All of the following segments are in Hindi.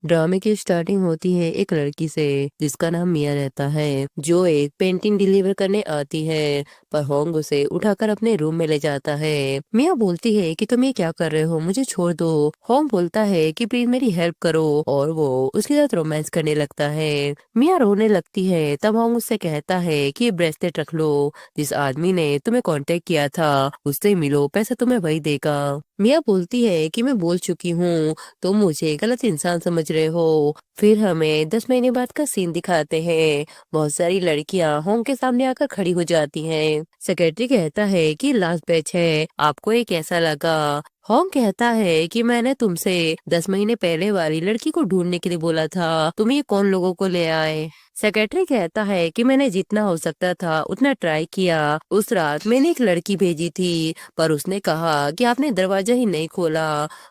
ड्रामे की स्टार्टिंग होती है एक लड़की से जिसका नाम मिया रहता है, जो एक पेंटिंग डिलीवर करने आती है। पर होंग उसे उठाकर अपने रूम में ले जाता है। मिया बोलती है कि तुम ये क्या कर रहे हो, मुझे छोड़ दो। होंग बोलता है कि प्लीज मेरी हेल्प करो, और वो उसके साथ रोमांस करने लगता है। मिया रोने लगती है। तब होंग उससे कहता है कि ये ब्रेसलेट रख लो, जिस आदमी ने तुम्हें कांटेक्ट किया था उससे मिलो, पैसा तुम्हें वही देगा। मिया बोलती है कि मैं बोल चुकी हूँ, तुम मुझे गलत इंसान समझ रहे हो। फिर हमें 10 महीने बाद का सीन दिखाते हैं। बहुत सारी लड़कियां होम के सामने आकर खड़ी हो जाती हैं। सेक्रेटरी कहता है कि लास्ट बैच है, आपको ये कैसा लगा। होंग कहता है कि मैंने तुमसे 10 महीने पहले वाली लड़की को ढूंढने के लिए बोला था, तुम ये कौन लोगों को ले आए। सेक्रेटरी कहता है कि मैंने जितना हो सकता था उतना ट्राई किया। उस रात मैंने एक लड़की भेजी थी, पर उसने कहा कि आपने दरवाजा ही नहीं खोला।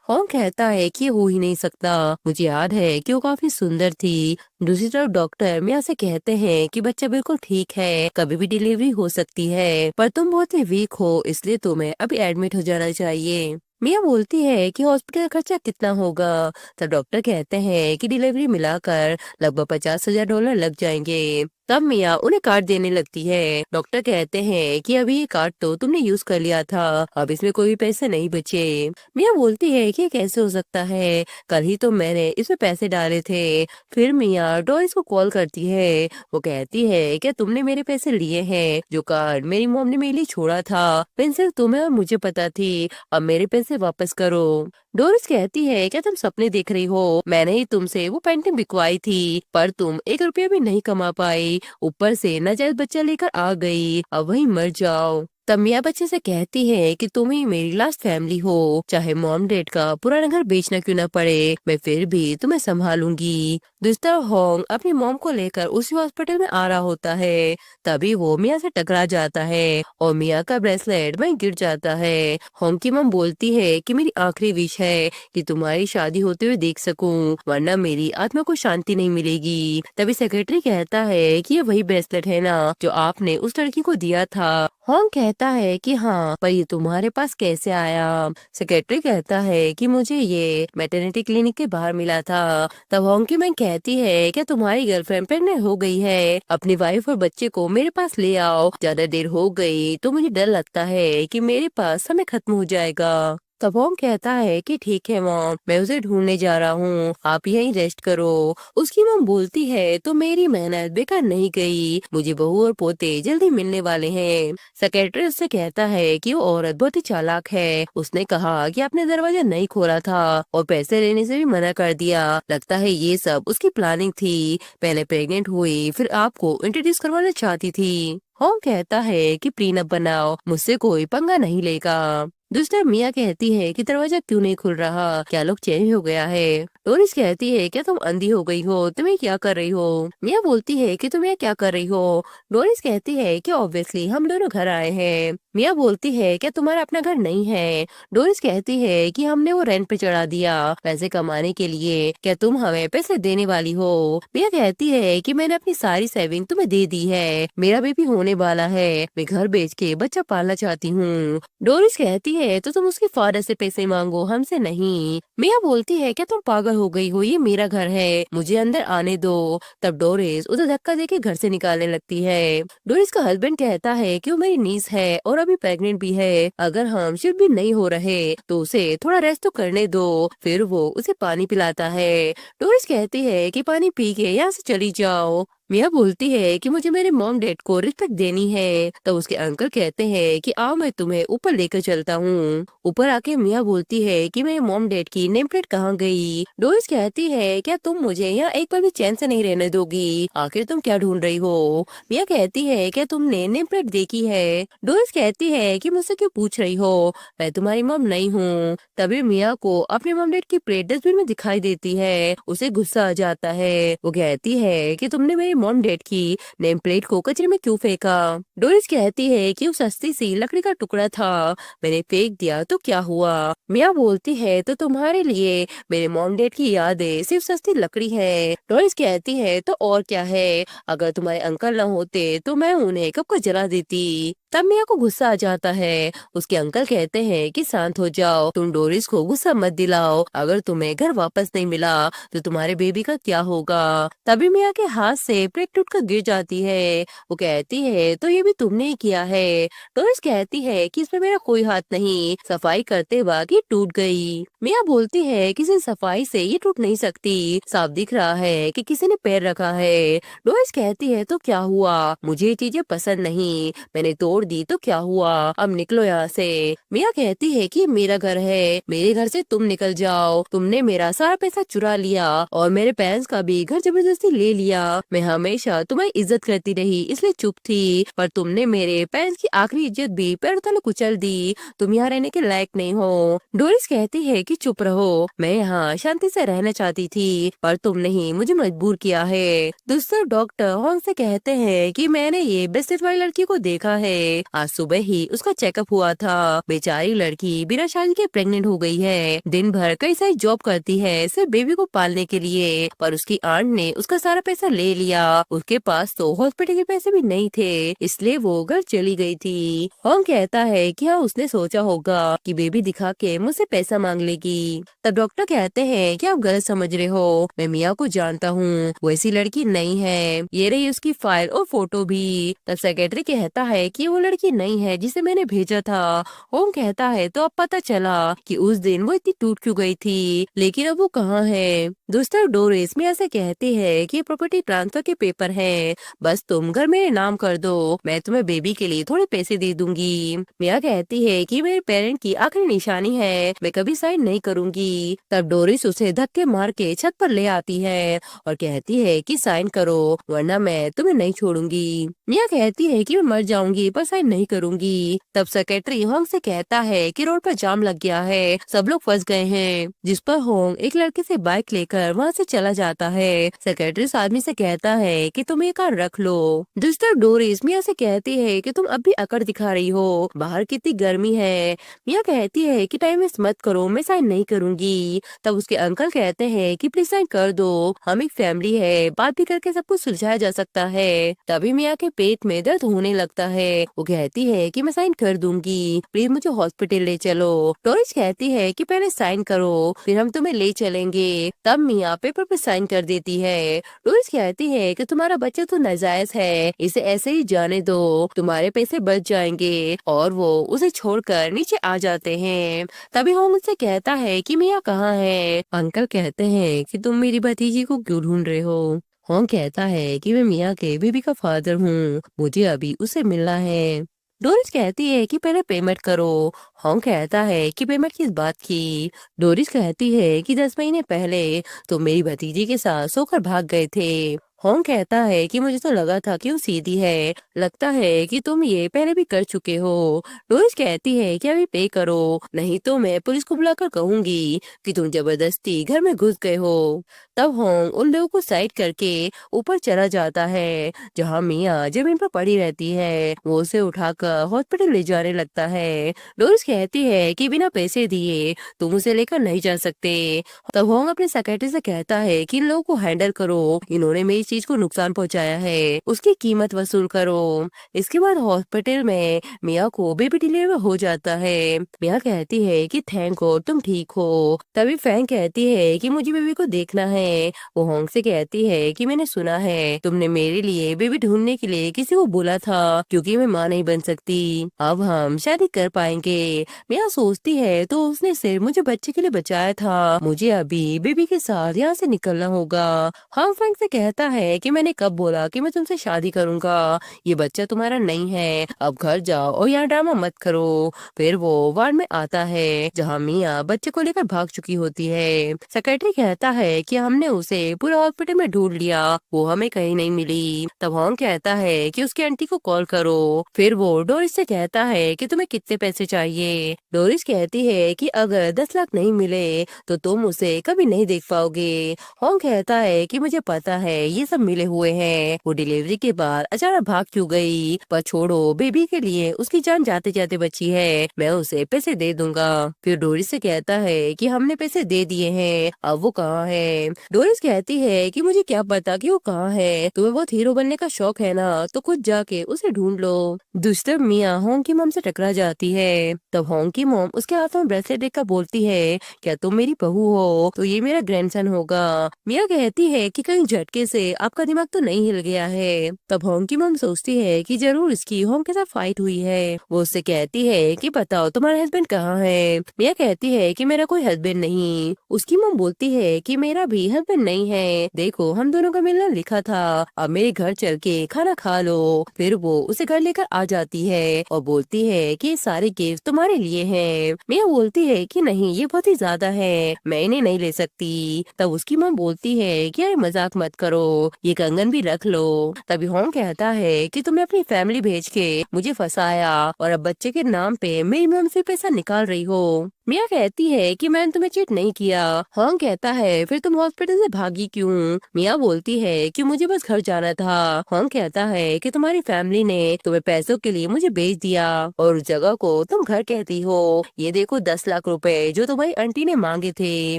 होंग कहता है कि ये हो ही नहीं सकता, मुझे याद है कि वो काफी सुंदर थी। दूसरी तरफ डॉक्टर मिया से कहते हैं कि बच्चा बिल्कुल ठीक है, कभी भी डिलीवरी हो सकती है, पर तुम बहुत ही वीक हो, इसलिए तुम्हें अभी एडमिट हो जाना चाहिए। मिया बोलती है कि हॉस्पिटल खर्चा कितना होगा। तब डॉक्टर कहते हैं कि डिलीवरी मिलाकर लगभग $50,000 लग जाएंगे। तब मिया उन्हें कार्ड देने लगती है। डॉक्टर कहते हैं कि अभी ये कार्ड तो तुमने यूज कर लिया था, अब इसमें कोई भी पैसे नहीं बचे। मिया बोलती है कि ये कैसे हो सकता है, कल ही तो मैंने इसमें पैसे डाले थे। फिर मिया डॉरिस को कॉल करती है। वो कहती है क्या तुमने मेरे पैसे लिए हैं, जो कार्ड मेरी मॉम ने मेरे लिए छोड़ा था, पेन सिर्फ तुम्हें और मुझे पता थी, अब मेरे पैसे वापस करो। डोरिस कहती है क्या तुम सपने देख रही हो, मैंने ही तुमसे वो पेंटिंग बिकवाई थी, पर तुम 1 रुपया भी नहीं कमा पाई, ऊपर से नाजायज बच्चा लेकर आ गई, अब वहीं मर जाओ। तब मिया बच्चे से कहती है कि तुम ही मेरी लास्ट फैमिली हो, चाहे मॉम डैड का पुराना घर बेचना क्यों न पड़े, मैं फिर भी तुम्हें संभालूंगी। दूसरा होंग अपनी मॉम को लेकर उसी हॉस्पिटल में आ रहा होता है। तभी वो मिया से टकरा जाता है और मिया का ब्रेसलेट वहीं गिर जाता है। होंग की मॉम बोलती है कि मेरी आखिरी विश है कि तुम्हारी शादी होते हुए देख सकूं, वरना मेरी आत्मा को शांति नहीं मिलेगी। तभी सेक्रेटरी कहता है कि ये वही ब्रेसलेट है ना जो आपने उस लड़की को दिया था। होंग कहता है कि हाँ, पर ये तुम्हारे पास कैसे आया। सेक्रेटरी कहता है कि मुझे ये मैटरनिटी क्लिनिक के बाहर मिला था। तब होंग की मैं कहती है क्या तुम्हारी गर्लफ्रेंड प्रेग्नेंट हो गई है, अपनी वाइफ और बच्चे को मेरे पास ले आओ, ज्यादा देर हो गई तो मुझे डर लगता है कि मेरे पास समय खत्म हो जाएगा। तब होंग कहता है कि ठीक है मॉम, मैं उसे ढूंढने जा रहा हूँ, आप यहीं रेस्ट करो। उसकी मॉम बोलती है तो मेरी मेहनत बेकार नहीं गई, मुझे बहू और पोते जल्दी मिलने वाले हैं। सेक्रेटरी उससे कहता है कि वो औरत बहुत ही चालाक है, उसने कहा कि आपने दरवाजा नहीं खोला था और पैसे लेने से भी मना कर दिया, लगता है ये सब उसकी प्लानिंग थी, पहले प्रेग्नेंट हुई फिर आपको इंट्रोड्यूस करवाना चाहती थी। होंग कहता है कि प्रीनअप बनाओ, मुझसे कोई पंगा नहीं लेगा। दूसरा मिया कहती है कि दरवाजा क्यों नहीं खुल रहा, क्या लोग चेंज हो गया है। डोरिस कहती है क्या तुम अंधी हो गई हो, तुम्हें क्या कर रही हो। मिया बोलती है कि तुम ये क्या कर रही हो। डोरिस कहती है कि ऑब्वियसली हम दोनों घर आए हैं। मिया बोलती है क्या तुम्हारा अपना घर नहीं है। डोरिस कहती है कि हमने वो रेंट पे चढ़ा दिया पैसे कमाने के लिए, क्या तुम हमें पैसे देने वाली हो। मिया कहती है कि मैंने अपनी सारी सेविंग तुम्हें दे दी है, मेरा बेबी होने वाला है, मैं घर बेच के बच्चा पालना चाहती हूँ। डोरिस कहती है तो तुम उसके फादर से पैसे मांगो, हमसे नहीं। मिया बोलती है क्या तुम पागल हो गई हो, ये मेरा घर है, मुझे अंदर आने दो। तब डोरिस उधर धक्का देके घर से निकालने लगती है। डोरिस का हस्बैंड कहता है कि वो मेरी नीस है और अभी प्रेग्नेंट भी है, अगर हम शिफ्ट भी नहीं हो रहे तो उसे थोड़ा रेस्ट तो करने दो। फिर वो उसे पानी पिलाता है। डोरिस कहती है कि पानी पी के यहाँ से चली जाओ। मिया बोलती है कि मुझे मेरे मॉम डैड को रिस्पेक्ट देनी है। तो उसके अंकल कहते हैं कि आओ मैं तुम्हें ऊपर लेकर चलता हूँ। ऊपर आके मिया बोलती है कि मेरे मॉम डैड की नेम प्लेट कहाँ गई। डोरिस कहती है क्या तुम मुझे यहाँ एक बार भी चैन से नहीं रहने दोगी, आखिर तुम क्या ढूंढ रही हो। मिया कहती है क्या तुमने नेम प्लेट देखी है। डोरिस कहती है कि मुझसे क्यों पूछ रही हो, मैं तुम्हारी मॉम नहीं हूँ। तभी मिया को अपने मॉम डैड की प्लेट डस्टबिन में दिखाई देती है, उसे गुस्सा आ जाता है। वो कहती है कि तुमने मेरे मॉम डैड की नेम प्लेट को कचरे में क्यों फेंका। डोरिस कहती है कि वो सस्ती सी लकड़ी का टुकड़ा था, मैंने फेंक दिया तो क्या हुआ। मिया बोलती है तो तुम्हारे लिए मेरे मॉम डैड की यादें सिर्फ सस्ती लकड़ी है। डोरिस कहती है तो और क्या है, अगर तुम्हारे अंकल न होते तो मैं उन्हें कब को जला देती। तब मिया को गुस्सा आ जाता है। उसके अंकल कहते हैं कि शांत हो जाओ, तुम डोरिस को गुस्सा मत दिलाओ, अगर तुम्हें घर वापस नहीं मिला तो तुम्हारे बेबी का क्या होगा। तभी मिया के हाथ से प्लेट टूट कर गिर जाती है। वो कहती है तो ये भी तुमने ही किया है। डोरिस कहती है कि इसमें मेरा कोई हाथ नहीं, सफाई करते वक्त ये टूट गई। मिया बोलती है किसी सफाई से ये टूट नहीं सकती, साफ दिख रहा है कि किसी ने पैर रखा है। डोरिस कहती है तो क्या हुआ, मुझे ये चीजें पसंद नहीं, मैंने तोड़ दी तो क्या हुआ, अब निकलो यहाँ से। मिया कहती है कि मेरा घर है, मेरे घर से तुम निकल जाओ, तुमने मेरा सारा पैसा चुरा लिया और मेरे पेरेंट्स का भी घर जबरदस्ती ले लिया। मैं हमेशा तुम्हारी इज्जत करती रही इसलिए चुप थी, पर तुमने मेरे पेरेंट्स की आखिरी इज्जत भी पैरों तले कुचल दी, तुम यहाँ रहने के लायक नहीं हो। डोरिस कहती है कि चुप रहो, मैं यहाँ शांति से रहना चाहती थी पर तुमने ही मुझे मजबूर किया है। दूसरे डॉक्टर हॉन्ग से कहते हैं कि मैंने ये ब्रेसलेट वाली लड़की को देखा है, आज सुबह ही उसका चेकअप हुआ था, बेचारी लड़की बिना शादी के प्रेग्नेंट हो गई है, दिन भर कई सारी जॉब करती है सिर्फ बेबी को पालने के लिए, पर उसकी आंट ने उसका सारा पैसा ले लिया, उसके पास तो हॉस्पिटल के पैसे भी नहीं थे इसलिए वो घर चली गई थी। हॉन्ग कहता है कि हाँ उसने सोचा होगा कि बेबी दिखा के मुझसे पैसा मांग लेगी। तब डॉक्टर कहते हैं कि आप गलत समझ रहे हो, मैं मिया को जानता हूँ, वो ऐसी लड़की नहीं है, ये रही उसकी फाइल और फोटो भी। तब सेक्रेटरी कहता है कि वो लड़की नहीं है जिसे मैंने भेजा था। होम कहता है तो अब पता चला कि उस दिन वो इतनी टूट क्यों गई थी, लेकिन अब वो कहाँ है। दोस्तों डोरिस मिया से कहती है कि प्रॉपर्टी ट्रांसफर के पेपर हैं, बस तुम घर मेरे नाम कर दो, मैं तुम्हें बेबी के लिए थोड़े पैसे दे दूंगी। मिया कहती है कि मेरे पेरेंट की आखिरी निशानी है, मैं कभी साइन नहीं करूंगी। तब डोरिस उसे धक्के मार के छत पर ले आती है और कहती है कि साइन करो वरना मैं तुम्हें नहीं छोड़ूंगी। मिया कहती है कि मैं मर जाऊंगी पर साइन नहीं करूंगी। तब सेक्रेटरी होंग से कहता है कि रोड पर जाम लग गया है, सब लोग फंस गए हैं, जिस पर होंग एक लड़के से बाइक लेकर वहाँ से चला जाता है। सेक्रेटरी उस आदमी से कहता है कि तुम ये कार रख लो। दूसरा डोरिस मिया से कहती है कि तुम अब भी अकड़ दिखा रही हो, बाहर कितनी गर्मी है। मिया कहती है कि टाइम वेस्ट मत करो, मैं साइन नहीं करूंगी। तब उसके अंकल कहते हैं कि प्लीज साइन कर दो, हम एक फैमिली है, बात भी करके सब कुछ सुलझाया जा सकता है। तभी मिया के पेट में दर्द होने लगता है, वो कहती है कि मैं साइन कर दूंगी, प्लीज मुझे हॉस्पिटल ले चलो। डोरिस कहती है कि पहले साइन करो फिर हम तुम्हें ले चलेंगे। तब मिया पेपर पे साइन कर देती है। डोरिस कहती है कि तुम्हारा बच्चा तो नाजायज है, इसे ऐसे ही जाने दो, तुम्हारे पैसे बच जाएंगे, और वो उसे छोड़कर नीचे आ जाते हैं। तभी होंग उससे कहता है कि मिया कहाँ है। अंकल कहते हैं कि तुम मेरी भतीजी को क्यों ढूंढ रहे हो। होंग कहता है कि मैं मिया के बेबी का फादर हूँ, मुझे अभी उसे मिलना है। डोरिस कहती है कि पहले पेमेंट करो। होंग कहता है कि पेमेंट किस बात की। डोरिस कहती है कि 10 महीने पहले तुम मेरी भतीजी के साथ सोकर भाग गए थे। होंग कहता है कि मुझे तो लगा था कि वो सीधी है, लगता है कि तुम ये पहले भी कर चुके हो। डोरिस कहती है कि अभी पे करो, नहीं तो मैं पुलिस को बुलाकर कहूंगी कि तुम जबरदस्ती घर में घुस गए हो। तब होंग उन लोगों को साइड करके ऊपर चला जाता है जहाँ मिया जमीन पर पड़ी रहती है, वो उसे उठाकर हॉस्पिटल ले जाने लगता है। डोरिस कहती है कि बिना पैसे दिए तुम उसे लेकर नहीं जा सकते। तब होंग अपने सेक्रेटरी से कहता है कि इन लोगों को हैंडल करो, इन्होंने मेरी चीज को नुकसान पहुंचाया है, उसकी कीमत वसूल करो। इसके बाद हॉस्पिटल में मिया को बेबी डिलीवर हो जाता है। मिया कहती है कि थैंक गॉड तुम ठीक हो। तभी फैंग कहती है कि मुझे बेबी को देखना है। वो होंग से कहती है कि मैंने सुना है तुमने मेरे लिए बेबी ढूंढने के लिए किसी को बोला था, क्योंकि मैं माँ नहीं बन सकती, अब हम शादी कर पाएंगे। मिया सोचती है तो उसने सिर्फ मुझे बच्चे के लिए बचाया था, मुझे अभी बेबी के साथ यहाँ से निकलना होगा। हम फैंग से कहता है कि मैंने कब बोला कि मैं तुमसे शादी करूंगा, ये बच्चा तुम्हारा नहीं है, अब घर जाओ और यहाँ ड्रामा मत करो। फिर वो वार्ड में आता है जहाँ मिया बच्चे को लेकर भाग चुकी होती है। सेक्रेटरी कहता है कि हमने उसे पूरा हॉस्पिटल में ढूंढ लिया, वो हमें कहीं नहीं मिली। तब होंग कहता है कि उसकी आंटी को कॉल करो। फिर वो डोरिस से कहता है कि तुम्हें कितने पैसे चाहिए। डोरिस कहती है कि अगर 10 लाख नहीं मिले तो तुम उसे कभी नहीं देख पाओगे। होंग कहता है कि मुझे पता है ये सब मिले हुए हैं, वो डिलीवरी के बाद अचानक भाग क्यों गई, पर छोड़ो, बेबी के लिए उसकी जान जाते जाते बची है, मैं उसे पैसे दे दूंगा। फिर डोरिस से कहता है कि हमने पैसे दे दिए हैं, अब वो कहाँ है। डोरिस कहती है कि मुझे क्या पता कि वो कहाँ है, तुम्हें बहुत हीरो बनने का शौक है ना, तो खुद जाके उसे ढूंढ लो। दूसरी मिया होंग की मॉम से टकरा जाती है। तब होंग की मॉम उसके हाथ में ब्रेसलेट देखकर बोलती है, क्या तुम मेरी बहू हो तो ये मेरा ग्रैंडसन होगा। मिया कहती है कि कहीं झटके से आपका दिमाग तो नहीं हिल गया है। तब होंग की मॉम सोचती है कि जरूर इसकी होंग के साथ फाइट हुई है। वो उससे कहती है कि बताओ तुम्हारा हस्बैंड कहाँ है। मिया कहती है कि मेरा कोई हस्बैंड नहीं। उसकी मॉम बोलती है कि मेरा भी हस्बैंड नहीं है, देखो हम दोनों का मिलना लिखा था, अब मेरे घर चल के खाना खा लो। फिर वो उसे घर लेकर आ जाती है और बोलती है कि ये सारे गिफ्ट तुम्हारे लिए हैं। मिया बोलती है कि नहीं ये बहुत ही ज्यादा है, मैं इन्हें नहीं ले सकती। तब उसकी माँ बोलती है कि अरे मजाक मत करो, ये कंगन भी रख लो। तभी होंग कहता है कि तुमने अपनी फैमिली भेज के मुझे फंसाया और अब बच्चे के नाम पे मेरी मम्मी से पैसा निकाल रही हो। मिया कहती है कि मैंने तुम्हें चीट नहीं किया। होंग कहता है फिर तुम हॉस्पिटल से भागी क्यों। मिया बोलती है कि मुझे बस घर जाना था। होंग कहता है कि तुम्हारी फैमिली ने तुम्हें पैसों के लिए मुझे बेच दिया और उस जगह को तुम घर कहती हो। ये देखो 10 लाख रुपए जो तुम्हारी आंटी ने मांगे थे।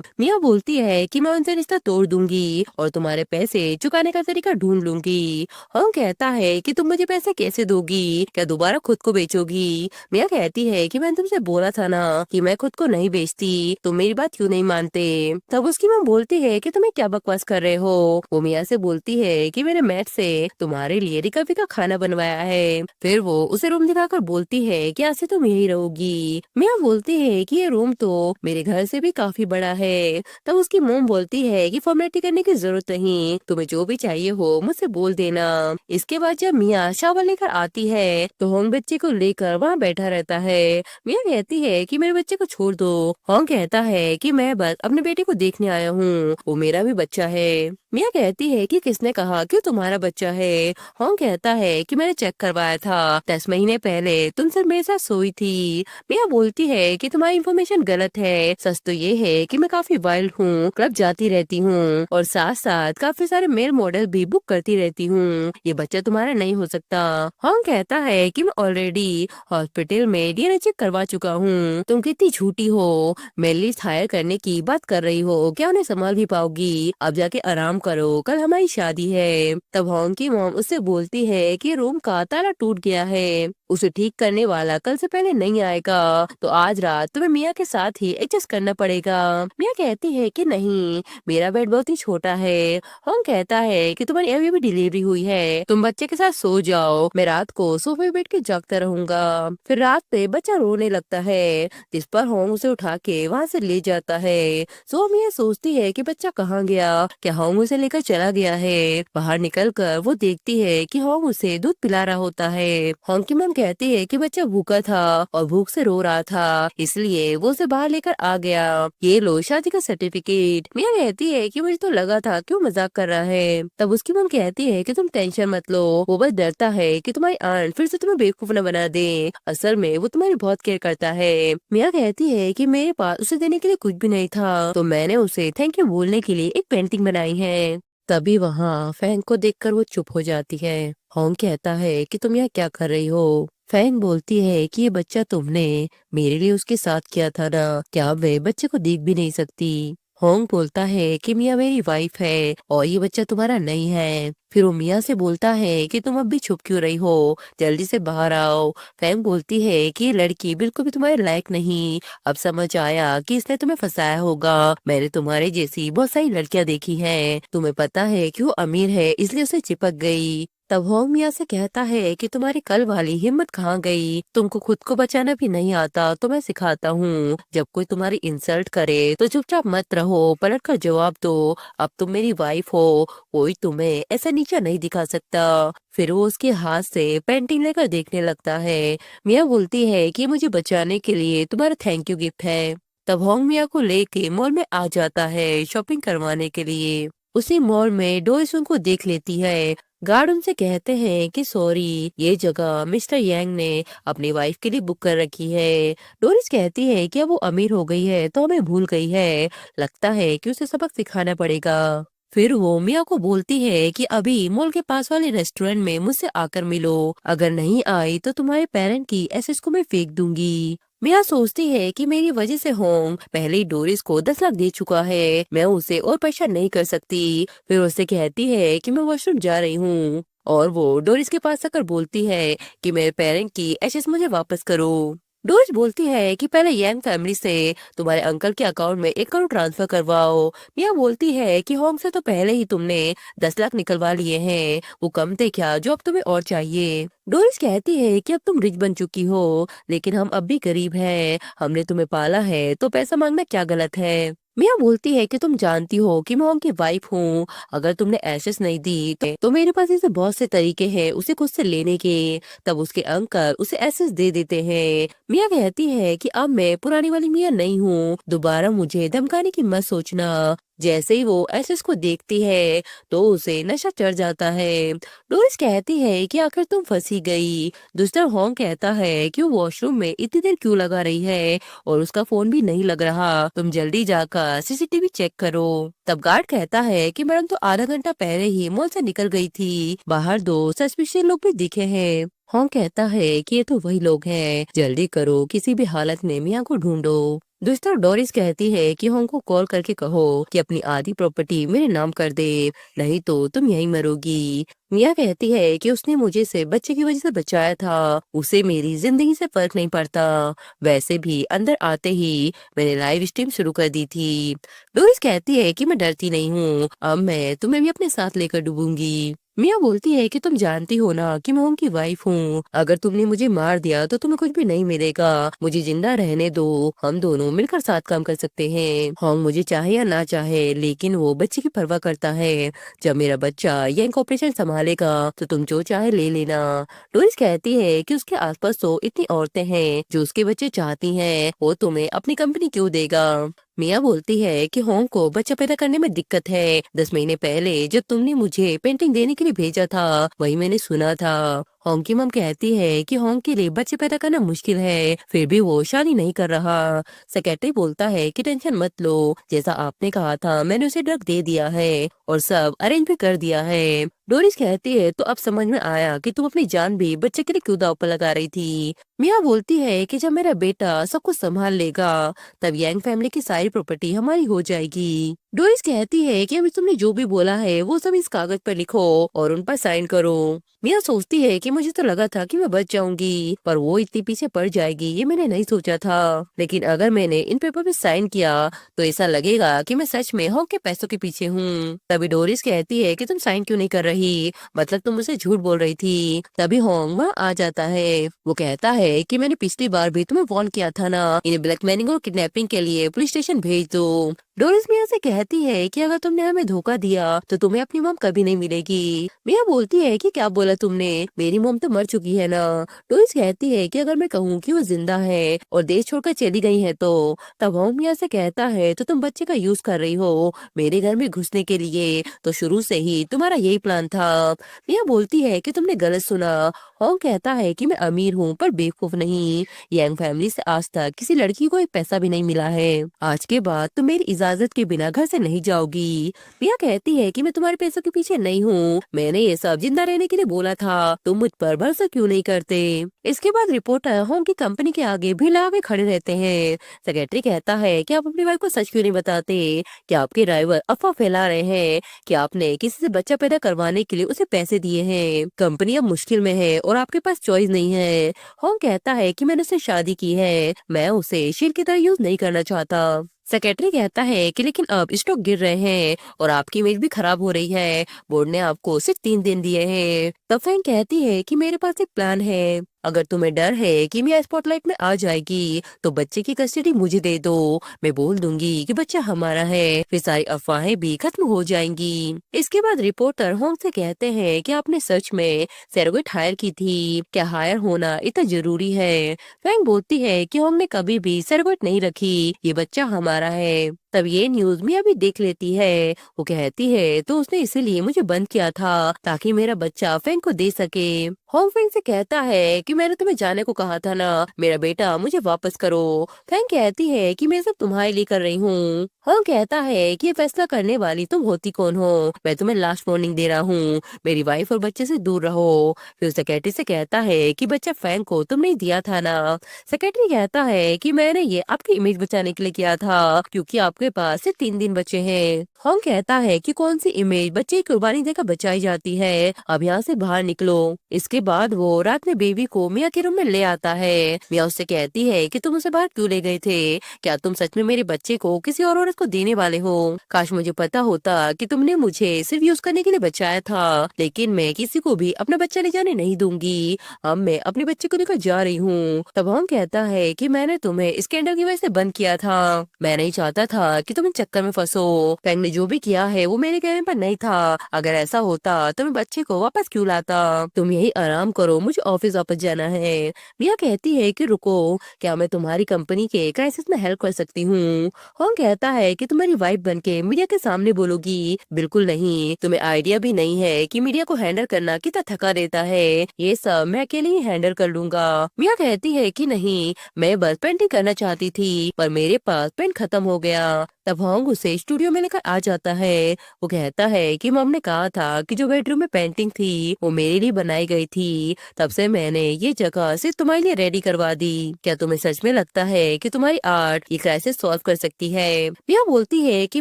मिया बोलती है कि मैं उनसे रिश्ता तोड़ दूंगी और तुम्हारे पैसे चुकाने का तरीका ढूंढ लूंगी। होंग कहता है कि तुम मुझे पैसे कैसे दोगी, क्या दोबारा खुद को बेचोगी। मिया कहती है कि मैंने तुमसे बोला था ना कि मैं खुद को नहीं बेचती, तुम मेरी बात क्यों नहीं मानते। तब उसकी माँ बोलती है कि तुम्हें क्या बकवास कर रहे हो। वो मिया से बोलती है कि मैंने मैट से तुम्हारे लिए रिकवरी का खाना बनवाया है। फिर वो उसे रूम दिखाकर बोलती है कि आज से तुम यही रहोगी। मिया बोलती है कि ये रूम तो मेरे घर से भी काफी बड़ा है। तब उसकी मोम बोलती है कि फॉर्मेलिटी करने की जरूरत नहीं, तुम्हें जो भी चाहिए हो मुझसे बोल देना। इसके बाद जब मिया शावर लेकर आती है तो होंग बच्चे को लेकर वहाँ बैठा रहता है। मिया कहती है कि मेरे बच्चे को छोड़ दो। होंग कहता है कि मैं बस अपने बेटे को देखने आया हूँ, वो मेरा भी बच्चा है। मिया कहती है कि किसने कहा कि वो तुम्हारा बच्चा है। होंग कहता है कि मैंने चेक करवाया था, 10 महीने पहले तुम सिर्फ मेरे साथ सोई थी। मिया बोलती है कि तुम्हारी इन्फॉर्मेशन गलत है, सच तो ये है कि मैं काफी वाइल्ड हूँ, क्लब जाती रहती हूँ और साथ साथ काफी सारे मेल मॉडल भी बुक करती रहती हूँ, ये बच्चा तुम्हारा नहीं हो सकता। होंग कहता है कि मैं ऑलरेडी हॉस्पिटल में डीएनए चेक करवा चुका हूँ, तुम कितनी झूठी हो, मेरे लिए हायर करने की बात कर रही हो, क्या उन्हें संभाल भी पाओगी, अब जाके आराम करो, कल हमारी शादी है। तब होंग की मॉम उससे बोलती है कि रूम का ताला टूट गया है, उसे ठीक करने वाला कल से पहले नहीं आएगा, तो आज रात तुम्हें मिया के साथ ही एडजस्ट करना पड़ेगा। मिया कहती है कि नहीं, मेरा बेड बहुत ही छोटा है। होंग कहता है कि तुम्हारी अभी भी डिलीवरी हुई है, तुम बच्चे के साथ सो जाओ, मैं रात को सोफे पे बैठ के जागता रहूंगा। फिर रात पे बच्चा रोने लगता है, जिस पर होंग उसे उठा के वहाँ से ले जाता है। सो मिया सोचती है कि बच्चा कहाँ गया, क्या होंग उसे लेकर चला गया है। बाहर निकल कर वो देखती है कि होंग उसे दूध पिला रहा होता है। होंग की मम कहती है कि बच्चा भूखा था और भूख से रो रहा था, इसलिए वो उसे बाहर लेकर आ गया, ये लो शादी का सर्टिफिकेट। मिया कहती है कि मुझे तो लगा था क्यों मजाक कर रहा है। तब उसकी मम कहती है कि तुम टेंशन मत लो, वो बस डरता है कि तुम्हारी आंट फिर से तुम्हें बेवकूफ न बना दे, असल में वो तुम्हारी बहुत केयर करता है। मिया कहती है कि मेरे पास उसे देने के लिए कुछ भी नहीं था, तो मैंने उसे थैंक यू बोलने के लिए एक पेंटिंग बनाई है। तभी वहाँ फैंग को देखकर वो चुप हो जाती है। होंग कहता है कि तुम यहाँ क्या कर रही हो। फैंग बोलती है कि ये बच्चा तुमने मेरे लिए उसके साथ किया था ना, क्या मैं बच्चे को देख भी नहीं सकती। होंग बोलता है कि मिया मेरी वाइफ है और ये बच्चा तुम्हारा नहीं है। फिर वो मिया से बोलता है कि तुम अब भी छुप क्यों रही हो, जल्दी से बाहर आओ। फैंग बोलती है कि ये लड़की बिल्कुल भी तुम्हारे लायक नहीं, अब समझ आया कि इसने तुम्हें फंसाया होगा, मैंने तुम्हारे जैसी बहुत सारी लड़कियां देखी हैं, तुम्हें पता है कि वो अमीर है इसलिए उसे चिपक गई। तब होंग मिया से कहता है कि तुम्हारी कल वाली हिम्मत कहाँ गई, तुमको खुद को बचाना भी नहीं आता तो मैं सिखाता हूँ, जब कोई तुम्हारी इंसल्ट करे तो चुपचाप मत रहो, पलट कर जवाब दो, अब तुम मेरी वाइफ हो, कोई तुम्हें ऐसा नीचा नहीं दिखा सकता। फिर वो उसके हाथ से पेंटिंग लेकर देखने लगता है। मिया बोलती है कि मुझे बचाने के लिए तुम्हारा थैंक यू गिफ्ट है। तब होंग मिया को लेके मॉल में आ जाता है शॉपिंग करवाने के लिए। उसी मॉल में डोरिस उनको देख लेती है। गार्ड उनसे कहते हैं कि सॉरी, ये जगह मिस्टर यांग ने अपनी वाइफ के लिए बुक कर रखी है। डोरिस कहती है कि अब वो अमीर हो गई है तो हमें भूल गई है, लगता है कि उसे सबक सिखाना पड़ेगा। फिर वो मिया को बोलती है कि अभी मॉल के पास वाले रेस्टोरेंट में मुझसे आकर मिलो, अगर नहीं आई तो तुम्हारे पेरेंट की एसेस को मैं फेंक दूंगी। मिया सोचती है कि मेरी वजह से होंग पहले ही डोरिस को 10 लाख दे चुका है, मैं उसे और परेशान नहीं कर सकती। फिर उससे कहती है कि मैं वॉशरूम जा रही हूँ और वो डोरिस के पास आकर बोलती है कि मेरे पेरेंट की एसेट्स मुझे वापस करो। डोरिस बोलती है कि पहले यंग फैमिली से तुम्हारे अंकल के अकाउंट में 1 करोड़ ट्रांसफर करवाओ। मिया बोलती है कि होंग से तो पहले ही तुमने 10 लाख निकलवा लिए हैं, वो कम थे क्या जो अब तुम्हें और चाहिए। डोरिस कहती है कि अब तुम रिच बन चुकी हो, लेकिन हम अब भी गरीब हैं, हमने तुम्हें पाला है तो पैसा मांगना क्या गलत है। मिया बोलती है कि तुम जानती हो कि मैं उनकी वाइफ हूँ, अगर तुमने एसेस नहीं दी तो मेरे पास ऐसे बहुत से तरीके हैं उसे खुद से लेने के। तब उसके अंकल उसे एसेस दे देते हैं। मिया कहती है कि अब मैं पुरानी वाली मिया नहीं हूँ, दोबारा मुझे धमकाने की मत सोचना। जैसे ही वो एसेस को देखती है तो उसे नशा चढ़ जाता है। डोरिस कहती है कि आखिर तुम फंसी गई। दूसरा होंग कहता है कि वो वॉशरूम में इतनी देर क्यों लगा रही है और उसका फोन भी नहीं लग रहा, तुम जल्दी जाकर सीसीटीवी चेक करो। तब गार्ड कहता है कि मैडम तो आधा घंटा पहले ही मॉल से निकल गई थी, बाहर 2 सस्पिशियस लोग भी दिखे हैं। होंग कहता है कि ये तो वही लोग हैं, जल्दी करो, किसी भी हालत में मियाँ को ढूंढो। दूसरा डोरिस कहती है कि होंग को कॉल करके कहो कि अपनी आधी प्रॉपर्टी मेरे नाम कर दे, नहीं तो तुम यहीं मरोगी। मिया कहती है कि उसने मुझे से बच्चे की वजह से बचाया था, उसे मेरी जिंदगी से फर्क नहीं पड़ता। वैसे भी अंदर आते ही मैंने लाइव स्ट्रीम शुरू कर दी थी। डोरिस कहती है कि मैं डरती नहीं हूँ, अब मैं तुम्हें भी अपने साथ लेकर डूबूंगी। मिया बोलती है कि तुम जानती हो ना कि मैं उनकी वाइफ हूँ, अगर तुमने मुझे मार दिया तो तुम्हें कुछ भी नहीं मिलेगा, मुझे जिंदा रहने दो, हम दोनों मिलकर साथ काम कर सकते हैं। होंग मुझे चाहे या ना चाहे लेकिन वो बच्चे की परवाह करता है, जब मेरा बच्चा ये इनकॉर्पोरेशन संभालेगा तो तुम जो चाहे ले लेना। डोरिस कहती है कि उसके आसपास तो इतनी औरतें हैं जो उसके बच्चे चाहती हैं, वो तुम्हें अपनी कंपनी क्यों देगा। मिया बोलती है कि होंग को बच्चा पैदा करने में दिक्कत है, 10 महीने पहले जब तुमने मुझे पेंटिंग देने के लिए भेजा था वही मैंने सुना था। होंग की मम कहती है कि होंग के लिए बच्चे पैदा करना मुश्किल है, फिर भी वो शादी नहीं कर रहा। सेक्रेटरी बोलता है कि टेंशन मत लो, जैसा आपने कहा था मैंने उसे ड्रग दे दिया है और सब अरेंज भी कर दिया है। डोरिस कहती है तो अब समझ में आया कि तुम अपनी जान भी बच्चे के लिए क्यों दांव पर लगा रही थी। मिया बोलती है कि जब मेरा बेटा सब कुछ संभाल लेगा तब यंग फैमिली की सारी प्रॉपर्टी हमारी हो जाएगी। डोरिस कहती है कि अभी तुमने जो भी बोला है वो सब इस कागज पर लिखो और उन पर साइन करो। मिया सोचती है कि मुझे तो लगा था कि मैं बच जाऊंगी, पर वो इतनी पीछे पड़ जाएगी ये मैंने नहीं सोचा था, लेकिन अगर मैंने इन पेपर पे साइन किया तो ऐसा लगेगा कि मैं सच में होंग के पैसों के पीछे हूँ। तभी डोरिस कहती है कि तुम साइन क्यों नहीं कर रही, मतलब तुम मुझसे झूठ बोल रही थी। तभी होंग वहाँ आ जाता है, वो कहता है कि मैंने पिछली बार भी तुम्हें वार्न किया था ना, इन्हें ब्लैकमेलिंग और किडनैपिंग के लिए पुलिस स्टेशन भेज दो। डोरिस मिया से कहती है कि अगर तुमने हमें धोखा दिया तो तुम्हें अपनी मॉम कभी नहीं मिलेगी। मिया बोलती है कि क्या बोला तुमने, मेरी मॉम तो मर चुकी है ना। डोरिस कहती है कि अगर मैं कहूँ कि वो जिंदा है और देश छोड़कर चली गई है तो। तब होंग मिया से कहता है तो तुम बच्चे का यूज कर रही हो मेरे घर में घुसने के लिए, तो शुरू से ही तुम्हारा यही प्लान था। मिया बोलती है कि तुमने गलत सुना। होंग कहता है कि मैं अमीर हूँ पर बेवकूफ नहीं, यंग फैमिली से आज तक किसी लड़की को एक पैसा भी नहीं मिला है, आज के बाद तुम मेरी इजाजत के बिना घर से नहीं जाओगी। मिया कहती है कि मैं तुम्हारे पैसों के पीछे नहीं हूँ, मैंने ये सब जिंदा रहने के लिए बोला था, तुम मुझ पर भरोसा क्यों नहीं करते। इसके बाद रिपोर्टर होंग की कंपनी के आगे भीड़ लगा के खड़े रहते हैं। सेक्रेटरी कहता है कि आप अपनी वाइफ को सच क्यों नहीं बताते, कि आपके ड्राइवर अफवाह फैला रहे हैं कि आपने किसी से बच्चा पैदा करवाने के लिए उसे पैसे दिए हैं, कंपनी अब मुश्किल में है और आपके पास चॉइस नहीं है। होंग कहता है कि मैंने उससे शादी की है, मैं उसे शील की तरह यूज नहीं करना चाहता। सेक्रेटरी कहता है कि लेकिन अब स्टॉक गिर रहे हैं और आपकी इमेज भी खराब हो रही है, बोर्ड ने आपको सिर्फ 3 दिन दिए हैं। तब फैंग कहती है कि मेरे पास एक प्लान है, अगर तुम्हें डर है कि मिया स्पॉटलाइट में आ जाएगी तो बच्चे की कस्टडी मुझे दे दो, मैं बोल दूंगी कि बच्चा हमारा है, फिर सारी अफवाहें भी खत्म हो जाएंगी। इसके बाद रिपोर्टर होंग से कहते हैं कि आपने सच में सरोगेट हायर की थी, क्या हायर होना इतना जरूरी है। फैंग बोलती है कि होंग ने कभी भी सरोगेट नहीं रखी, ये बच्चा हमारा है। तब ये न्यूज मिया भी देख लेती है। वो कहती है तो उसने इसीलिए मुझे बंद किया था ताकि मेरा बच्चा फैंग को दे सके। होंग फैंग से कहता है कि मैंने तुम्हें जाने को कहा था ना, मेरा बेटा मुझे वापस करो। फैंग कहती है कि मैं सब तुम्हारे लिए कर रही हूँ। होंग कहता है कि ये फैसला करने वाली तुम होती कौन हो, मैं तुम्हें लास्ट वार्निंग दे रहा हूँ, मेरी वाइफ और बच्चे से दूर रहो। फिर सेक्रेटरी से कहता है कि बच्चा फैंग को तुमने दिया था ना। सेक्रेटरी कहता है कि मैंने ये आपकी इमेज बचाने के लिए किया था क्योंकि आपके पास सिर्फ 3 दिन बचे हैं। होंग कहता है कि कौन सी इमेज बच्चे की कुर्बानी देकर बचाई जाती है, अब यहाँ से बाहर निकलो। इसके बाद वो रात में बेबी को मिया के रूम में ले आता है। मिया उससे कहती है कि तुम उसे बाहर क्यों ले गए थे, क्या तुम सच में मेरे बच्चे को किसी और औरत को देने वाले हो? काश मुझे पता होता कि तुमने मुझे सिर्फ यूज करने के लिए बचाया था, लेकिन मैं किसी को भी अपना बच्चा ले जाने नहीं दूंगी। अब मैं अपने बच्चे को लेकर जा रही हूँ। तब होंग कहता है कि मैंने तुम्हें स्कैंडल की वजह से बंद किया था, मैं नहीं चाहता था कि तुम इन चक्कर में फंसो। फैंग ने जो भी किया है वो मेरे कहने पर नहीं था, अगर ऐसा होता तो मैं बच्चे को वापस क्यों लाता। तुम यही आराम करो, मुझे ऑफिस वापस जाना है। मिया कहती है कि रुको, क्या मैं तुम्हारी कंपनी के क्राइसिस में हेल्प कर सकती हूँ? होंग कहता है कि तुम्हारी वाइफ बनके मीडिया के सामने बोलोगी? बिल्कुल नहीं, तुम्हें आइडिया भी नहीं है कि मीडिया को हैंडल करना कितना थका देता है, ये सब मैं अकेले ही हैंडल कर लूंगा। मिया कहती है कि नहीं, मैं बस पेंटिंग करना चाहती थी पर मेरे पास पेंट खत्म हो गया। तब होंग उसे स्टूडियो में लेकर आ जाता है। वो कहता है कि मम ने कहा था कि जो बेडरूम में पेंटिंग थी वो मेरे लिए बनाई गई थी, तब से मैंने ये जगह सिर्फ तुम्हारे लिए रेडी करवा दी। क्या तुम्हें सच में लगता है कि तुम्हारी आर्ट ये क्राइसिस सॉल्व कर सकती है? मिया बोलती है कि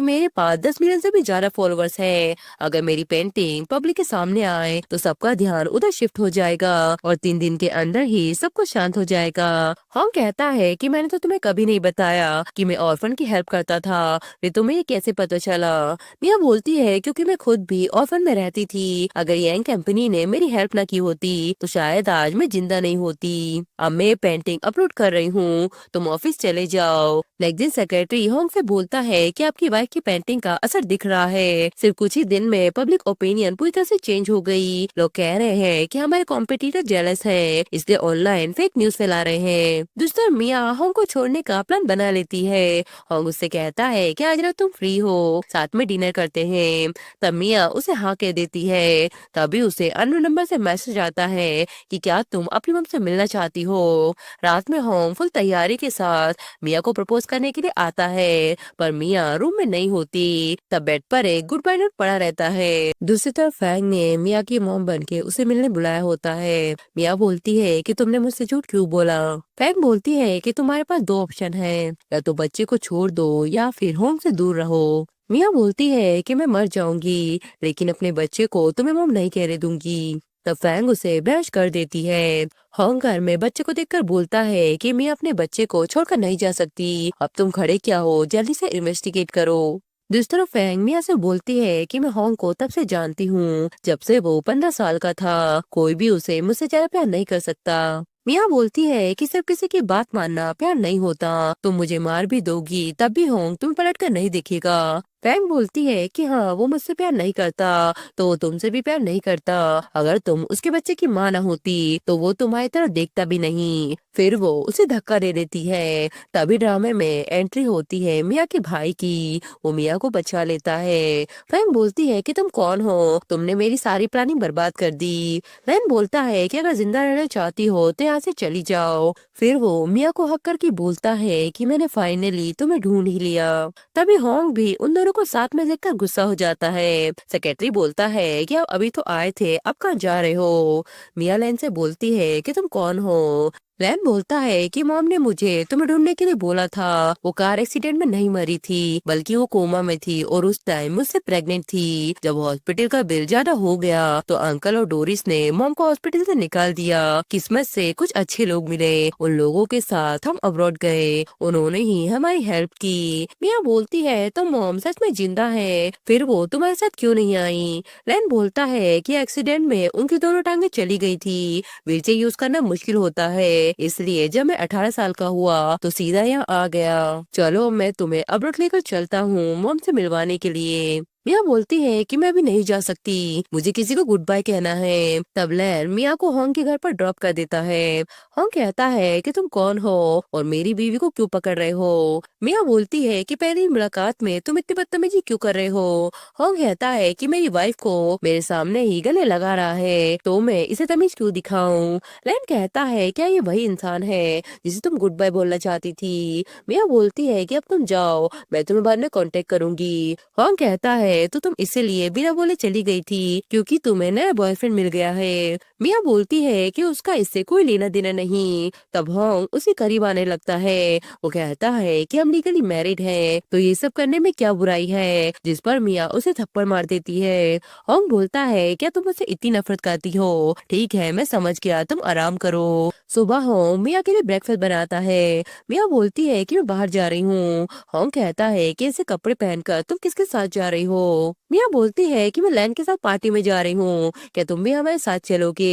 मेरे पास 10 मिलियन से भी ज्यादा फॉलोअर्स है, अगर मेरी पेंटिंग पब्लिक के सामने आए तो सबका ध्यान उधर शिफ्ट हो जाएगा और 3 दिन के अंदर ही सब कुछ शांत हो जाएगा। होंग कहता है कि मैंने तो तुम्हें कभी नहीं बताया कि मैं ऑर्फन की हेल्प करता था, फिर तुम्हें ये कैसे पता चला? मिया बोलती है क्योंकि मैं खुद भी ऑर्फन में रहती थी, अगर यंग कंपनी ने मेरी हेल्प न की होती तो शायद आज मैं जिंदा नहीं होती। अब मैं पेंटिंग अपलोड कर रही हूँ, तुम ऑफिस चले जाओ। नेक्स्ट दिन सेक्रेटरी होंग से बोलता है कि आपकी वाइफ की पेंटिंग का असर दिख रहा है, सिर्फ कुछ ही दिन में पब्लिक ओपिनियन पूरी तरह से चेंज हो गई। लोग कह रहे हैं कि हमारे कॉम्पिटिटर जेलस है, इसलिए ऑनलाइन फेक न्यूज फैला रहे हैं। दूसरी तरफ मिया होंग को छोड़ने का प्लान बना लेती है। होंग उससे कहता है कि आज रात तुम फ्री हो, साथ में डिनर करते हैं। तब मिया उसे हाँ कह देती है। तभी उसे अननोन नंबर से मैसेज आता है कि क्या तुम अपनी मम से मिलना चाहती हो। रात में होंग फुल तैयारी के साथ मिया को प्रपोज करने के लिए आता है, पर मिया रूम में नहीं होती। तब बेड पर एक गुड बाय नोट पड़ा रहता है। दूसरी तरफ फैंग ने मिया की मॉम बनके उसे मिलने बुलाया होता है। मिया बोलती है कि तुमने मुझसे झूठ क्यों बोला? फैंग बोलती है कि तुम्हारे पास 2 ऑप्शन है, या तो बच्चे को छोड़ दो या फिर होम से दूर रहो। मिया बोलती है कि मैं मर जाऊंगी लेकिन अपने बच्चे को तुम्हें मॉम नहीं कहने दूंगी। तब फैंग उसे बेहोश कर देती है। होंग घर में बच्चे को देखकर बोलता है कि मैं अपने बच्चे को छोड़कर नहीं जा सकती, अब तुम खड़े क्या हो, जल्दी से इन्वेस्टिगेट करो। दूसरी तरफ फैंग मिया से बोलती है कि मैं होंग को तब से जानती हूँ जब से वो 15 साल का था, कोई भी उसे मुझसे ज्यादा प्यार नहीं कर सकता। मिया बोलती है कि सिर्फ किसी की बात मानना प्यार नहीं होता, तुम मुझे मार भी दोगी तब भी होंग तुम पलट कर नहीं देखेगा। फैंग बोलती है कि हाँ, वो मुझसे प्यार नहीं करता तो वो तुमसे भी प्यार नहीं करता, अगर तुम उसके बच्चे की माँ न होती तो वो तुम्हारी तरफ देखता भी नहीं। फिर वो उसे धक्का दे देती है। तभी ड्रामे में एंट्री होती है मिया के भाई की, वो मिया को बचा लेता है। फैंग बोलती है कि तुम कौन हो, तुमने मेरी सारी प्लानिंग बर्बाद कर दी। फैंग बोलता है कि अगर जिंदा रहना चाहती हो तो यहाँ से चली जाओ। फिर वो मिया को हक करके बोलता है कि मैंने फाइनली तुम्हें ढूंढ ही लिया। तभी होंग भी उन दोनों को साथ में देखकर गुस्सा हो जाता है। सेक्रेटरी बोलता है कि आप अभी तो आए थे, अब कहाँ जा रहे हो? मिया लैन से बोलती है कि तुम कौन हो? लैन बोलता है कि मॉम ने मुझे तुम्हें ढूंढने के लिए बोला था, वो कार एक्सीडेंट में नहीं मरी थी बल्कि वो कोमा में थी और उस टाइम मुझसे प्रेग्नेंट थी। जब हॉस्पिटल का बिल ज्यादा हो गया तो अंकल और डोरिस ने मॉम को हॉस्पिटल से निकाल दिया। किस्मत से कुछ अच्छे लोग मिले, उन लोगों के साथ हम अब्रॉड गए, उन्होंने ही हमारी हेल्प की। मिया बोलती है तो मॉम सच में जिंदा है, फिर वो तुम्हारे साथ क्यों नहीं आई? लैन बोलता है कि एक्सीडेंट में उनकी दोनों टांगे चली गई थी, व्हीलचेयर यूज करना मुश्किल होता है, इसलिए जब मैं 18 साल का हुआ तो सीधा यहाँ आ गया। चलो मैं तुम्हें अब्रॉड लेकर चलता हूँ मॉम से मिलवाने के लिए। मिया बोलती है कि मैं अभी नहीं जा सकती, मुझे किसी को गुड बाय कहना है। तब लैन मिया को होंग के घर पर ड्रॉप कर देता है। होंग कहता है कि तुम कौन हो और मेरी बीवी को क्यों पकड़ रहे हो। मिया बोलती है कि पहली मुलाकात में तुम इतनी बदतमीजी क्यों कर रहे हो। होंग कहता है कि मेरी वाइफ को मेरे सामने ही गले लगा रहा है तो मैं इसे तमीज क्यों दिखाऊं। लैन कहता है क्या ये वही इंसान है जिसे तुम गुड बाय बोलना चाहती थी। मिया बोलती है कि अब तुम जाओ, मैं तुम्हें बाद में कांटेक्ट करूंगी। होंग कहता है तो तुम इसीलिए बिना बोले चली गई थी क्योंकि तुम्हें नया बॉयफ्रेंड मिल गया है। मिया बोलती है कि उसका इससे कोई लेना देना नहीं। तब होंग उसके करीब आने लगता है। वो कहता है कि हम लीगली मैरिड हैं, तो ये सब करने में क्या बुराई है, जिस पर मिया उसे थप्पड़ मार देती है। होंग बोलता है क्या तुम मुझसे इतनी नफरत करती हो, ठीक है मैं समझ गया, तुम आराम करो। सुबह होंग मिया के लिए ब्रेकफास्ट बनाता है। मिया बोलती है कि मैं बाहर जा रही हूँ। होंग कहता है कि ऐसे कपड़े पहनकर तुम किसके साथ जा रही हो। मिया बोलती है कि मैं लैन के साथ पार्टी में जा रही हूँ, क्या तुम भी हमारे साथ चलोगे।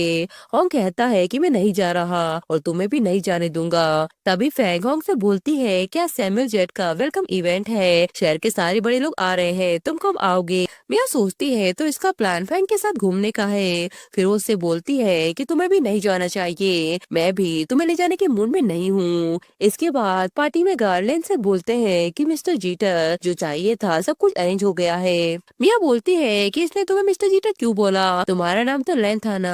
होंग कहता है कि मैं नहीं जा रहा और तुम्हें भी नहीं जाने दूंगा। तभी फैंग होंग से बोलती है क्या सैमुअल जेट का वेलकम इवेंट है, शहर के सारे बड़े लोग आ रहे हैं, तुम कब आओगे। मिया सोचती है तो इसका प्लान फैंग के साथ घूमने का है। फिर वो उससे बोलती है कि तुम्हें भी नहीं जाना चाहिए, मैं भी तुम्हें ले जाने के मूड में नहीं हूँ। इसके बाद पार्टी में गार्लैंड से बोलते हैं कि मिस्टर जीटर जो चाहिए था सब कुछ अरेंज हो गया है। मिया बोलती है कि इसने तुम्हें मिस्टर जीटर क्यों बोला, तुम्हारा नाम तो लैन था ना।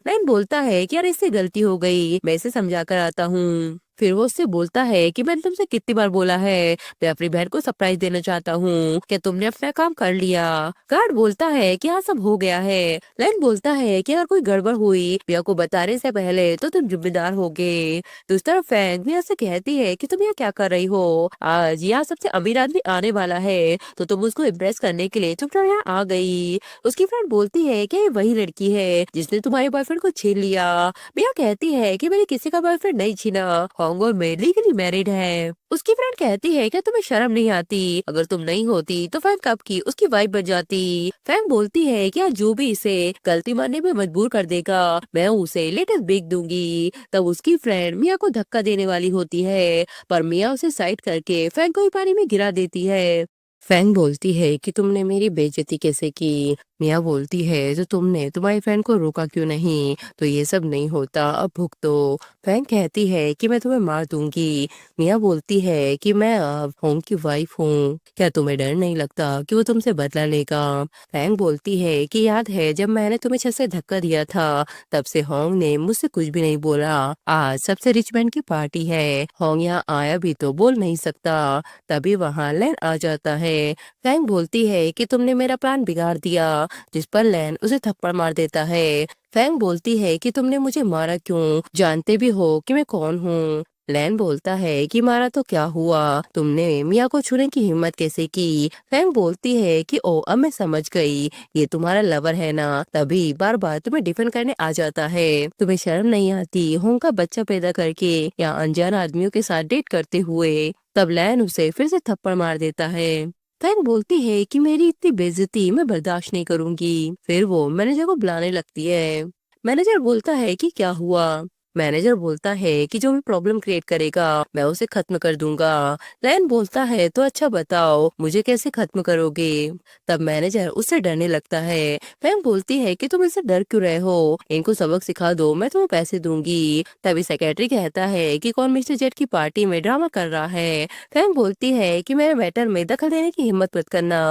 लैन बोलता है कि यार इससे गलती हो गई, मैं इसे समझा कर आता हूँ। फिर वो उससे बोलता है कि मैंने तुमसे कितनी बार बोला है, मैं अपनी बहन को सरप्राइज देना चाहता हूँ, क्या तुमने अपना काम कर लिया। गार्ड बोलता है कि हाँ सब हो गया है। लैन बोलता है कि अगर कोई गड़बड़ हुई मिया को बताने से पहले तो तुम जिम्मेदार होगे। दूसरी तरफ फैंग मिया से कहती है कि तुम यहाँ क्या कर रही हो, आज यहाँ सबसे अमीर आदमी आने वाला है तो तुम उसको इम्प्रेस करने के लिए चुपचाप यहाँ आ गई। उसकी फ्रेंड बोलती है कि ये वही लड़की है जिसने तुम्हारे बॉयफ्रेंड को छीन लिया। मिया कहती है कि मैंने किसी का बॉयफ्रेंड नहीं छीना, होंग में लीगली मैरिड है। उसकी फ्रेंड कहती है कि तुम्हें शर्म नहीं आती, अगर तुम नहीं होती तो फैंग कब की उसकी वाइफ बन जाती। फैंग बोलती है कि आज जो भी इसे गलती मानने में मजबूर कर देगा मैं उसे लेटेस्ट बेच दूंगी। तब उसकी फ्रेंड मिया को धक्का देने वाली होती है पर मिया उसे साइड करके फैंग को ही पानी में गिरा देती है। फैंग बोलती है कि तुमने मेरी बेइज्जती कैसे की। मिया बोलती है तो तुमने तुम्हारी फ्रेंड को रोका क्यों नहीं, तो ये सब नहीं होता, अब भुगतो। फैंग कहती है कि मैं तुम्हें मार दूंगी। मिया बोलती है कि मैं अब होंग की वाइफ हूँ, क्या तुम्हें डर नहीं लगता कि वो तुमसे बदला लेगा। फैंग बोलती है कि याद है जब मैंने तुम्हें छत से धक्का दिया था, तब से होंग ने मुझसे कुछ भी नहीं बोला। आज सबसे रिच मैन की पार्टी है, होंग यहाँ आया भी तो बोल नहीं सकता। तभी वहाँ लैन आ जाता है। फैंग बोलती है कि तुमने मेरा प्लान बिगाड़ दिया, जिस पर लैन उसे थप्पड़ मार देता है। फैंग बोलती है कि तुमने मुझे मारा क्यों, जानते भी हो कि मैं कौन हूँ। लैन बोलता है कि मारा तो क्या हुआ, तुमने मिया को छूने की हिम्मत कैसे की। फैंग बोलती है कि ओ अब मैं समझ गई, ये तुम्हारा लवर है ना, तभी बार बार तुम्हें डिफेंड करने आ जाता है। तुम्हें शर्म नहीं आती होंग का बच्चा पैदा करके या अनजान आदमियों के साथ डेट करते हुए। तब लैन उसे फिर से थप्पड़ मार देता है। फैंग बोलती है कि मेरी इतनी बेइज्जती मैं बर्दाश्त नहीं करूंगी। फिर वो मैनेजर को बुलाने लगती है। मैनेजर बोलता है कि क्या हुआ। मैनेजर बोलता है कि जो भी प्रॉब्लम क्रिएट करेगा मैं उसे खत्म कर दूंगा। लैन बोलता है तो अच्छा बताओ मुझे कैसे खत्म करोगे। तब मैनेजर उससे डरने लगता है। फैंग बोलती है कि तुम इससे डर क्यों रहे हो, इनको सबक सिखा दो, मैं तुम्हें पैसे दूंगी। तभी सेक्रेटरी कहता है कि कौन मिस्टर जेट की पार्टी में ड्रामा कर रहा है। फैंग बोलती है कि मेरे मैटर में दखल देने की हिम्मत मत करना।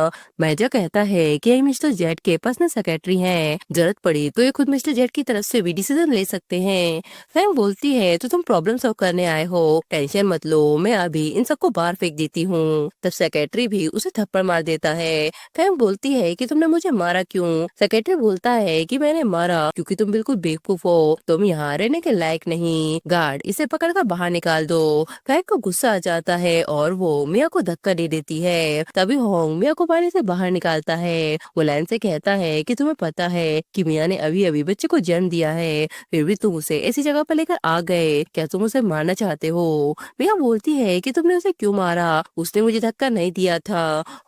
मैनेजर कहता है कि ये मिस्टर जेट के पर्सनल सेक्रेटरी हैं, जरूरत पड़ी तो ये खुद मिस्टर जेट की तरफ से भी डिसीजन ले सकते हैं। फैंग बोलती है तो तुम प्रॉब्लम सॉल्व करने आए हो, टेंशन मत लो, मैं अभी इन सबको बाहर फेंक देती हूँ। तब सेक्रेटरी भी उसे थप्पड़ मार देता है। फैंग बोलती है कि तुमने मुझे मारा क्यों। सेक्रेटरी बोलता है कि मैंने मारा क्योंकि तुम बिल्कुल बेवकूफ हो, तुम यहाँ रहने के लायक नहीं, गार्ड इसे पकड़कर बाहर निकाल दो। फैंग को गुस्सा आ जाता है और वो मिया को धक्का दे देती है। तभी होंग मिया को पानी से बाहर निकालता है। वो लैन से कहता है कि तुम्हें पता है कि मिया ने अभी अभी बच्चे को जन्म दिया है, फिर भी तुम उसे ऐसी जगह पर लेकर आ गए, क्या तुम उसे मारना चाहते हो। मिया बोलती है कि तुमने उसे क्यों मारा, उसने मुझे धक्का नहीं दिया था।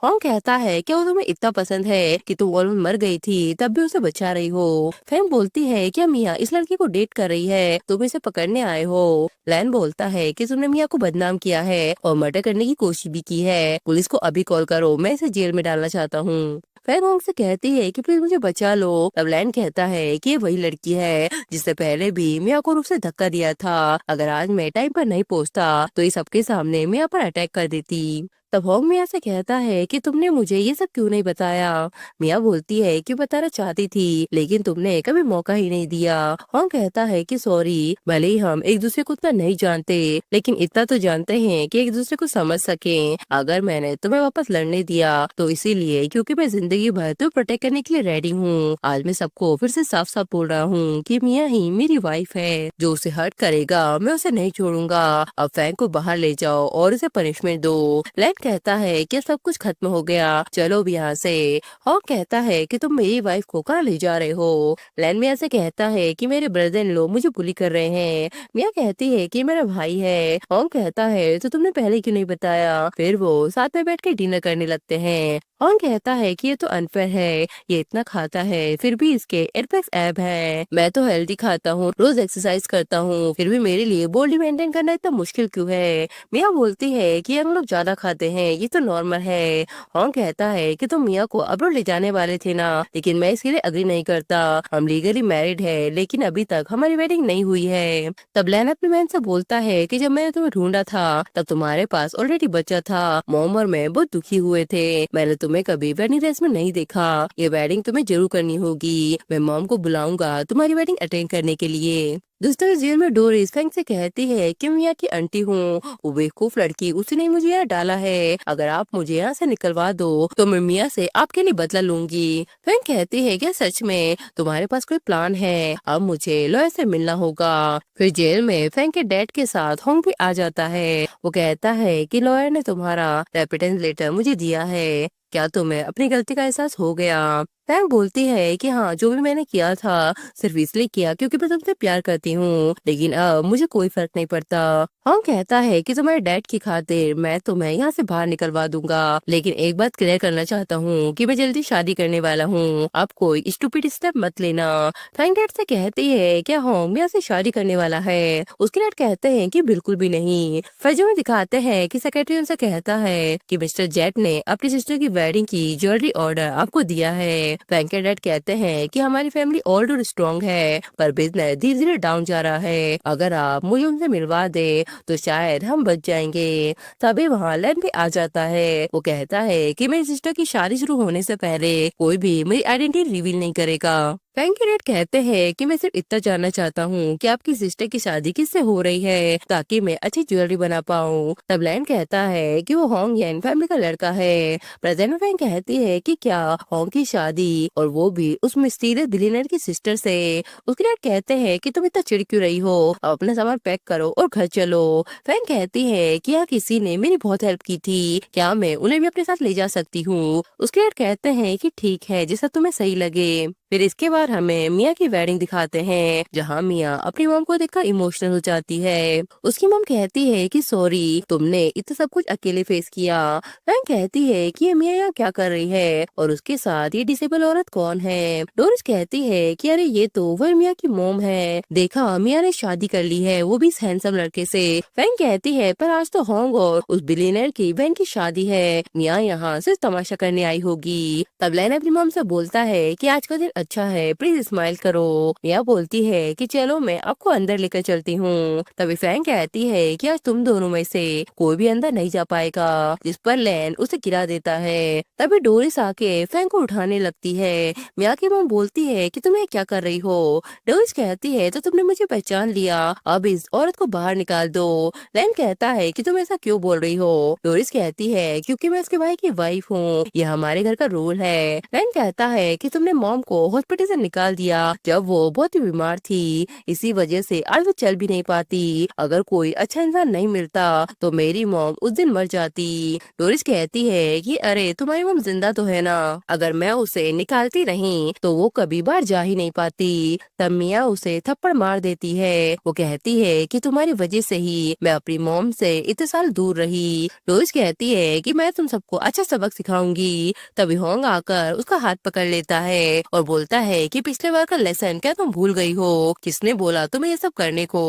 होंग कहता है क्या वो तुम्हें इतना पसंद है कि तुम ऑलमोस्ट मर गई थी तब भी उसे बचा रही हो। फैंग बोलती है क्या मिया इस लड़की को डेट कर रही है, तुम इसे पकड़ने आए हो। लैन बोलता है कि तुमने मिया को बदनाम किया है और मर्डर करने की कोशिश भी की है, पुलिस को अभी कॉल करो, मैं इसे जेल में डालना चाहता हूँ। फैंग होंग से कहती है कि प्लीज मुझे बचा लो। तब लैन कहता है कि ये वही लड़की है जिससे पहले भी मिया को रूप से धक्का दिया था। अगर आज मैं टाइम पर नहीं पहुंचता तो ये सबके सामने मिया पर अटैक कर देती। तब होंग मिया से कहता है कि तुमने मुझे ये सब क्यों नहीं बताया। मिया बोलती है कि बताना चाहती थी लेकिन तुमने कभी मौका ही नहीं दिया। होंग कहता है कि सॉरी, भले ही हम एक दूसरे को उतना नहीं जानते लेकिन इतना तो जानते हैं कि एक दूसरे को समझ सकें। अगर मैंने तुम्हें वापस लड़ने दिया तो इसीलिए क्योंकि मैं जिंदगी भर तो प्रोटेक्ट करने के लिए रेडी हूँ। आज मैं सबको फिर से साफ साफ बोल रहा हूँ कि मिया ही मेरी वाइफ है। जो उसे हर्ट करेगा मैं उसे नहीं छोड़ूंगा। अब फैंग को बाहर ले जाओ और उसे पनिशमेंट दो। लैन कहता है कि सब कुछ खत्म हो गया, चलो अब यहाँ से। हॉक कहता है कि तुम मेरी वाइफ को कहाँ ले जा रहे हो। लैन मिया से कहता है कि मेरे ब्रदर इन लोग मुझे बुली कर रहे हैं। मिया कहती है कि मेरा भाई है। हॉक कहता है तो तुमने पहले क्यों नहीं बताया। फिर वो साथ में बैठ के डिनर करने लगते हैं। हॉक कहता है कि ये तो अनफेयर है, ये इतना खाता है फिर भी इसके एयरपैक्स ऐप है। मैं तो हेल्दी खाता हूँ, रोज एक्सरसाइज करता हूँ, फिर भी मेरे लिए बॉडी मेंटेन करना इतना मुश्किल क्यों है। मिया बोलती है कि हम लोग ज्यादा खाते हैं, ये तो नॉर्मल है। हॉन्ग कहता है कि तुम मिया को अब्रॉड ले जाने वाले थे ना, लेकिन मैं इसके लिए अग्री नहीं करता। हम लीगली मैरिड है लेकिन अभी तक हमारी वेडिंग नहीं हुई है। तब लैन अपनी बहन से बोलता है कि जब मैंने तुम्हें ढूंढा था तब तुम्हारे पास ऑलरेडी बच्चा था। मॉम और मैं बहुत दुखी हुए थे। मैंने तुम्हें कभी वेडिंग ड्रेस में नहीं देखा। ये वेडिंग तुम्हें जरूर करनी होगी। मैं मॉम को बुलाऊंगा तुम्हारी वेडिंग अटेंड करने के लिए। दूसरे जेल में डोरिस फैंग से कहती है कि मैं यहाँ की आंटी हूँ, वो बेवकूफ लड़की उसी ने मुझे यहाँ डाला है। अगर आप मुझे यहाँ से निकलवा दो तो मैं मिया से आपके लिए बदला लूंगी। फैंग कहती है क्या सच में तुम्हारे पास कोई प्लान है। अब मुझे लॉयर से मिलना होगा। फिर जेल में फैंग के डैड के साथ होंग भी आ जाता है। वो कहता है कि लॉयर ने तुम्हारा रेपिटेंस लेटर मुझे दिया है, क्या तुम्हें अपनी गलती का एहसास हो गया। फैंग बोलती है कि हाँ, जो भी मैंने किया था सिर्फ इसलिए किया क्योंकि मैं तुमसे प्यार करती हूँ, लेकिन अब मुझे कोई फर्क नहीं पड़ता। हॉन्ग कहता है कि तुम्हारे डैड की खातिर मैं तुम्हें यहाँ से बाहर निकलवा दूंगा, लेकिन एक बात क्लियर करना चाहता हूँ कि मैं जल्दी शादी करने वाला हूँ, अब कोई स्टूपिड स्टेप मत लेना। फैंग डैड से कहती है क्या हॉन्ग यहाँ से शादी करने वाला है। उसके डैड कहते हैं कि बिल्कुल भी नहीं। फजू में दिखाते हैं कि सेक्रेटरी उनसे कहता है कि मिस्टर जेट ने अपनी सिस्टर की वेडिंग की ज्वेलरी ऑर्डर आपको दिया है। फैंग के डैड कहते हैं कि हमारी फैमिली ऑल्ड और स्ट्रॉन्ग है पर बिजनेस धीरे धीरे डाउन जा रहा है। अगर आप मुझे उनसे मिलवा दे तो शायद हम बच जाएंगे। तभी वहाँ लैन भी आ जाता है। वो कहता है कि मेरी सिस्टर की शादी शुरू होने से पहले कोई भी मेरी आइडेंटिटी रिवील नहीं करेगा। फैंग के डैड कहते हैं कि मैं सिर्फ इतना जानना चाहता हूँ कि आपकी सिस्टर की शादी किससे हो रही है ताकि मैं अच्छी ज्वेलरी बना पाऊँ। तब लैन कहता है कि वो होंग येन फैमिली का लड़का है। प्रेजेंट में फैंग कहती है कि क्या होंग की शादी और वो भी उस मिस्टीरियस बिलियनर की सिस्टर से। उसके डैड कहते हैं कि तुम इतना चिढ़ क्यों रही हो, अब अपना सामान पैक करो और घर चलो। फैंग कहती है कि यहाँ किसी ने मेरी बहुत हेल्प की थी, क्या मैं उन्हें भी अपने साथ ले जा सकती हूँ। उसके डैड कहते हैं कि ठीक है, जैसा तुम्हें सही लगे। फिर इसके बाद हमें मिया की वेडिंग दिखाते हैं जहाँ मिया अपनी मॉम को देखकर इमोशनल हो जाती है। उसकी मॉम कहती है कि सॉरी, तुमने इतना सब कुछ अकेले फेस किया। फैंग कहती है कि ये मिया यहाँ क्या कर रही है और उसके साथ ये डिसेबल औरत कौन है। डोरिस कहती है कि अरे ये तो वह मिया की मॉम है, देखा मिया ने शादी कर ली है, वो भी इस हैंडसम लड़के से। फैंग कहती है पर आज तो होंग और उस बिलियनर की बहन की शादी है, मिया यहाँ सिर्फ तमाशा करने आई होगी। तब लैन अपनी मॉम से बोलता है कि आज का दिन अच्छा है, प्लीज स्माइल करो। मिया बोलती है कि चलो मैं आपको अंदर लेकर चलती हूँ। तभी फैंग कहती है कि आज तुम दोनों में से कोई भी अंदर नहीं जा पाएगा, जिस पर लैन उसे गिरा देता है। तभी डोरिस आके फैंग को उठाने लगती है। मिया की मॉम बोलती है कि तुम क्या कर रही हो। डोरिस कहती है तो तुमने मुझे पहचान लिया, अब इस औरत को बाहर निकाल दो। लैन कहता है कि तुम ऐसा क्यों बोल रही हो। डोरिस कहती है क्योंकि मैं उसके भाई की वाइफ हूँ, यह हमारे घर का रूल है। लैन कहता है कि तुमने मॉम को हॉस्पिटल से निकाल दिया जब वो बहुत ही बीमार थी, इसी वजह से आज वो चल भी नहीं पाती। अगर कोई अच्छा इंसान नहीं मिलता तो मेरी मॉम उस दिन मर जाती। डोरिस कहती है कि अरे तुम्हारी मॉम जिंदा तो है ना, अगर मैं उसे निकालती रही तो वो कभी बाहर जा ही नहीं पाती। तब मिया उसे थप्पड़ मार देती है। वो कहती है कि तुम्हारी वजह से ही मैं अपनी मॉम से इतने साल दूर रही। डोरिस कहती है कि मैं तुम सबको अच्छा सबक सिखाऊंगी। तभी होंग आकर उसका हाथ पकड़ लेता है और बोलता है कि पिछले बार का लेसन क्या तुम भूल गई हो? किसने बोला तुम्हें ये सब करने को?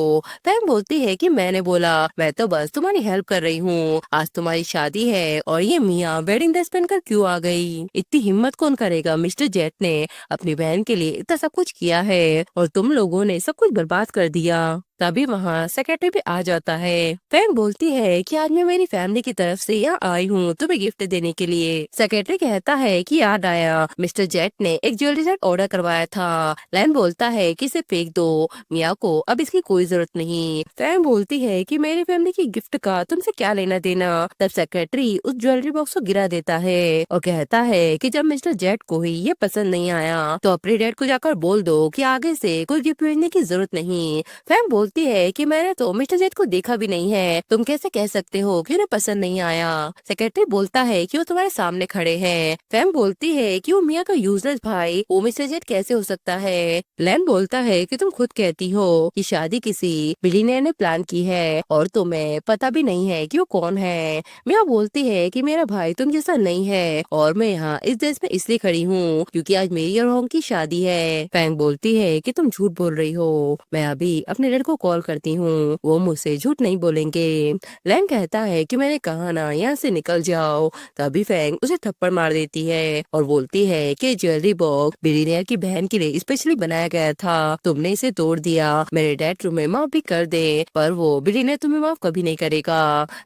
फैंग बोलती है कि मैंने बोला, मैं तो बस तुम्हारी हेल्प कर रही हूँ। आज तुम्हारी शादी है और ये मिया वेडिंग ड्रेस पहनकर क्यों आ गई? इतनी हिम्मत कौन करेगा? मिस्टर जेट ने अपनी बहन के लिए इतना सब कुछ किया है और तुम लोगों ने सब कुछ बर्बाद कर दिया। तभी वहाँ सेक्रेटरी भी आ जाता है। फैंग बोलती है कि आज मैं मेरी फैमिली की तरफ से यहाँ आई हूँ तुम्हें गिफ्ट देने के लिए। सेक्रेटरी कहता है कि याद आया, मिस्टर जेट ने एक ज्वेलरी सेट ऑर्डर करवाया था। लैन बोलता है कि इसे फेंक दो, मिया को अब इसकी कोई जरूरत नहीं। फैंग बोलती है कि मेरी फैमिली की गिफ्ट का तुमसे क्या लेना देना। तब सेक्रेटरी उस ज्वेलरी बॉक्स को गिरा देता है और कहता है कि जब मिस्टर जेट को ही ये पसंद नहीं आया तो अपने डैड को जाकर बोल दो कि आगे से कोई गिफ्ट भेजने की जरूरत नहीं। फैंग बोलती है कि मैंने तो मिस्टर जेट को देखा भी नहीं है, तुम कैसे कह सकते हो कि उन्हें पसंद नहीं आया? सेक्रेटरी बोलता है कि वो तुम्हारे सामने खड़े हैं। फैंग बोलती है कि वो मिया का यूजलेस भाई वो मिस्टर जेट कैसे हो सकता है? लैन बोलता है कि तुम खुद कहती हो कि शादी किसी बिलियनेयर ने प्लान की है और तुम्हें पता भी नहीं है कि वो कौन है। मिया बोलती है कि मेरा भाई तुम जैसा नहीं है और मैं यहाँ इस देश में इसलिए खड़ी हूँ क्योंकि आज मेरी और होंग की शादी है। फैंग बोलती है कि तुम झूठ बोल रही हो, मैं अभी अपने डैड को कॉल करती हूँ, वो मुझसे झूठ नहीं बोलेंगे। लैन कहता है कि मैंने कहा ना यहाँ से निकल जाओ। तभी फैंग उसे थप्पड़ मार देती है और बोलती है कि ज्वेलरी बॉक्स बिलियनेयर की बहन के लिए स्पेशली बनाया गया था, तुमने इसे तोड़ दिया। मेरे डैड तुम्हें माफ भी कर दे पर वो बिलियनेयर तुम्हें माफ कभी नहीं करेगा।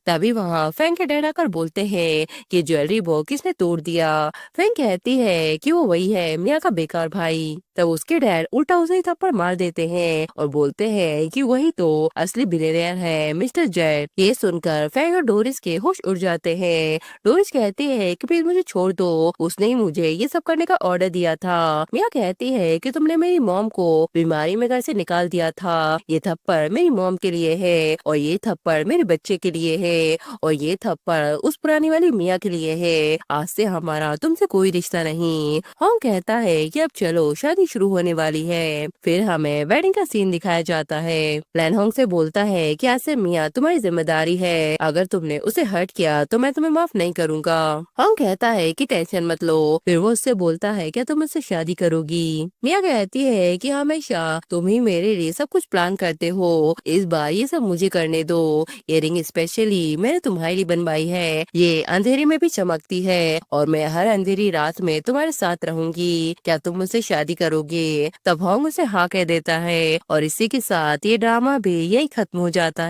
तभी वहाँ फैंग के डैड आकर बोलते हैं कि ज्वेलरी बॉक्स किसने तोड़ दिया। फैंग कहती है कि वो वही है, मिया का बेकार भाई। तब उसके डैड उल्टा उसे ही थप्पड़ मार देते हैं और बोलते हैं कि वही तो असली बिलियनेयर है, मिस्टर जेट। ये सुनकर फैंग और डोरिस के होश उड़ जाते हैं। डोरिस कहती है कि प्लीज मुझे छोड़ दो, उसने ही मुझे ये सब करने का ऑर्डर दिया था। मिया कहती है कि तुमने मेरी मॉम को बीमारी में घर से निकाल दिया था, ये थप्पड़ मेरी मॉम के लिए है और ये थप्पड़ मेरे बच्चे के लिए है और ये थप्पड़ उस पुरानी वाली मिया के लिए है। आज से हमारा तुमसे कोई रिश्ता नहीं। होंग कहता है कि अब चलो शादी शुरू होने वाली है। फिर हमें वेडिंग का सीन दिखाया जाता है। लैन होंग से बोलता है कि आज से मिया तुम्हारी जिम्मेदारी है, अगर तुमने उसे हर्ट किया तो मैं तुम्हें माफ नहीं करूंगा। होंग कहता है कि टेंशन मत लो। फिर वो उससे बोलता है क्या तुम मुझसे शादी करोगी? मिया कहती है कि हमेशा तुम ही मेरे लिए सब कुछ प्लान करते हो, इस बार ये सब मुझे करने दो। ये रिंग स्पेशली मैंने तुम्हारे लिए बनवाई है, ये अंधेरे में भी चमकती है और मैं हर अंधेरी रात में तुम्हारे साथ रहूंगी, क्या तुम मुझसे शादी करोगे? तब होंग उसे हाँ कह देता है और इसी के साथ ये ड्रामा भी यही खत्म हो जाता है।